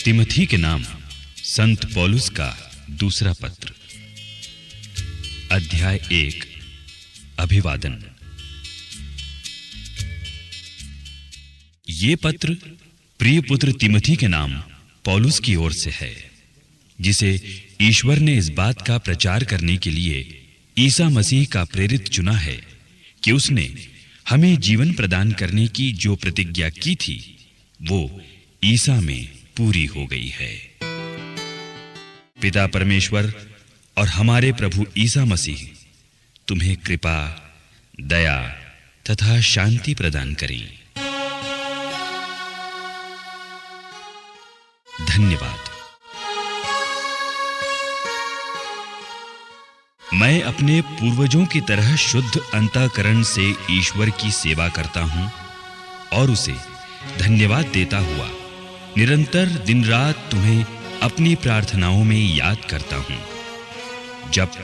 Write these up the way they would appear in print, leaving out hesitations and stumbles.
तिमोथी के नाम संत पौलुस का दूसरा पत्र, अध्याय 1। अभिवादन। ये पत्र प्रिय पुत्र तिमोथी के नाम पौलुस की ओर से है, जिसे ईश्वर ने इस बात का प्रचार करने के लिए ईसा मसीह का प्रेरित चुना है कि उसने हमें जीवन प्रदान करने की जो प्रतिज्ञा की थी वो ईसा में पूरी हो गई है। पिता परमेश्वर और हमारे प्रभु ईसा मसीह तुम्हें कृपा, दया तथा शांति प्रदान करें। धन्यवाद। मैं अपने पूर्वजों की तरह शुद्ध अंतःकरण से ईश्वर की सेवा करता हूं और उसे धन्यवाद देता हुआ निरंतर दिन रात तुम्हें अपनी प्रार्थनाओं में याद करता हूं। जब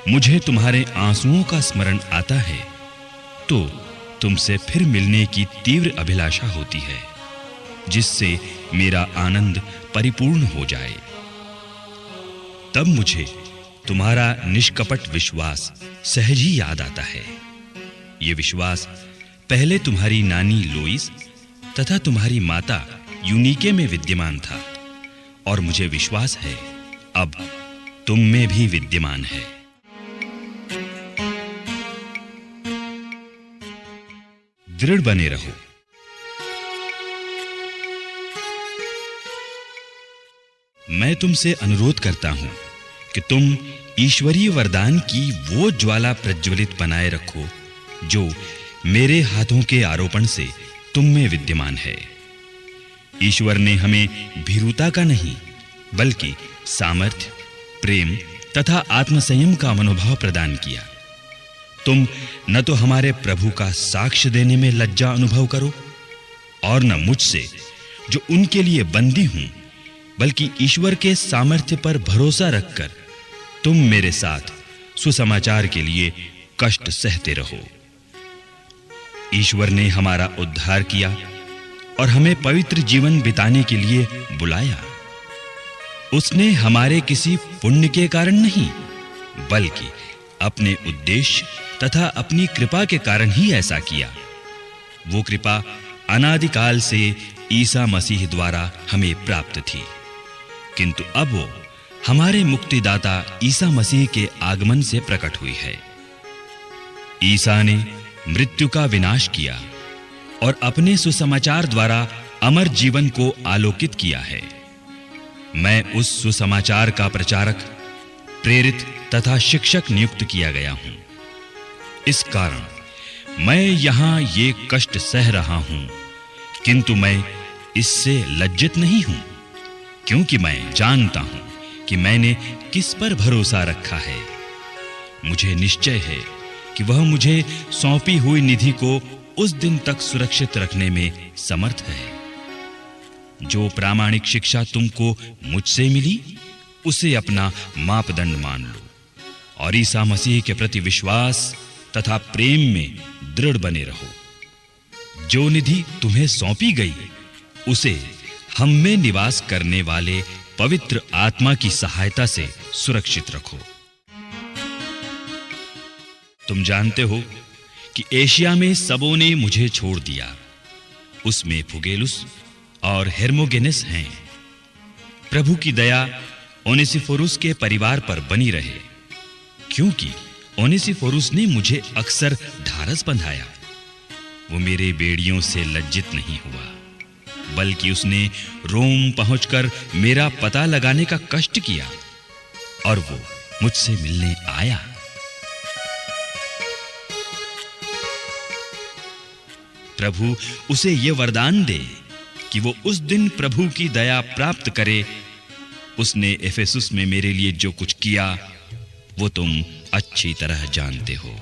मुझे तुम्हारे आंसुओं का स्मरण आता है तो तुमसे फिर मिलने की तीव्र अभिलाषा होती है, जिससे मेरा आनंद परिपूर्ण हो जाए। तब मुझे तुम्हारा निष्कपट विश्वास सहज ही याद आता है। ये विश्वास पहले तुम्हारी नानी लोइस तथा तुम्हारी माता यूनिके में विद्यमान था और मुझे विश्वास है अब तुम में भी विद्यमान है। दृढ़ बने रहो। मैं तुमसे अनुरोध करता हूं कि तुम ईश्वरीय वरदान की वो ज्वाला प्रज्वलित बनाए रखो जो मेरे हाथों के आरोपण से तुम में विद्यमान है। ईश्वर ने हमें भीरुता का नहीं बल्कि सामर्थ्य, प्रेम तथा आत्मसंयम का मनोभाव प्रदान किया। तुम न तो हमारे प्रभु का साक्ष्य देने में लज्जा अनुभव करो और न मुझसे जो उनके लिए बंदी हूं, बल्कि ईश्वर के सामर्थ्य पर भरोसा रखकर तुम मेरे साथ सुसमाचार के लिए कष्ट सहते रहो। ईश्वर ने हमारा उद्धार किया और हमें पवित्र जीवन बिताने के लिए बुलाया। उसने हमारे किसी पुण्य के कारण नहीं बल्कि अपने उद्देश्य तथा अपनी कृपा के कारण ही ऐसा किया। वो कृपा अनादिकाल से ईसा मसीह द्वारा हमें प्राप्त थी, किंतु अब वो हमारे मुक्तिदाता ईसा मसीह के आगमन से प्रकट हुई है। ईसा ने मृत्यु का विनाश किया और अपने सुसमाचार द्वारा अमर जीवन को आलोकित किया है। मैं उस सुसमाचार का प्रचारक, प्रेरित तथा शिक्षक नियुक्त किया गया हूं। इस कारण मैं यहां ये कष्ट सह रहा हूं, किंतु मैं इससे लज्जित नहीं हूं, क्योंकि मैं जानता हूं कि मैंने किस पर भरोसा रखा है। मुझे निश्चय है कि वह मुझे सौंपी हुई निधि को उस दिन तक सुरक्षित रखने में समर्थ है। जो प्रामाणिक शिक्षा तुमको मुझसे मिली उसे अपना मापदंड मान लो और ईसा मसीह के प्रति विश्वास तथा प्रेम में दृढ़ बने रहो। जो निधि तुम्हें सौंपी गई उसे हम में निवास करने वाले पवित्र आत्मा की सहायता से सुरक्षित रखो। तुम जानते हो कि एशिया में सबों ने मुझे छोड़ दिया। उसमें फुगेलुस और हेर्मोगेनेस हैं। प्रभु की दया ओनेसिफोरुस के परिवार पर बनी रहे, क्योंकि ओनेसिफोरुस ने मुझे अक्सर ढारस बंधाया। वो मेरे बेड़ियों से लज्जित नहीं हुआ, बल्कि उसने रोम पहुंचकर मेरा पता लगाने का कष्ट किया और वो मुझसे मिलने आया। प्रभु उसे ये वरदान दे कि वो उस दिन प्रभु की दया प्राप्त करे। उसने एफेसुस में मेरे लिए जो कुछ किया वो तुम अच्छी तरह जानते हो।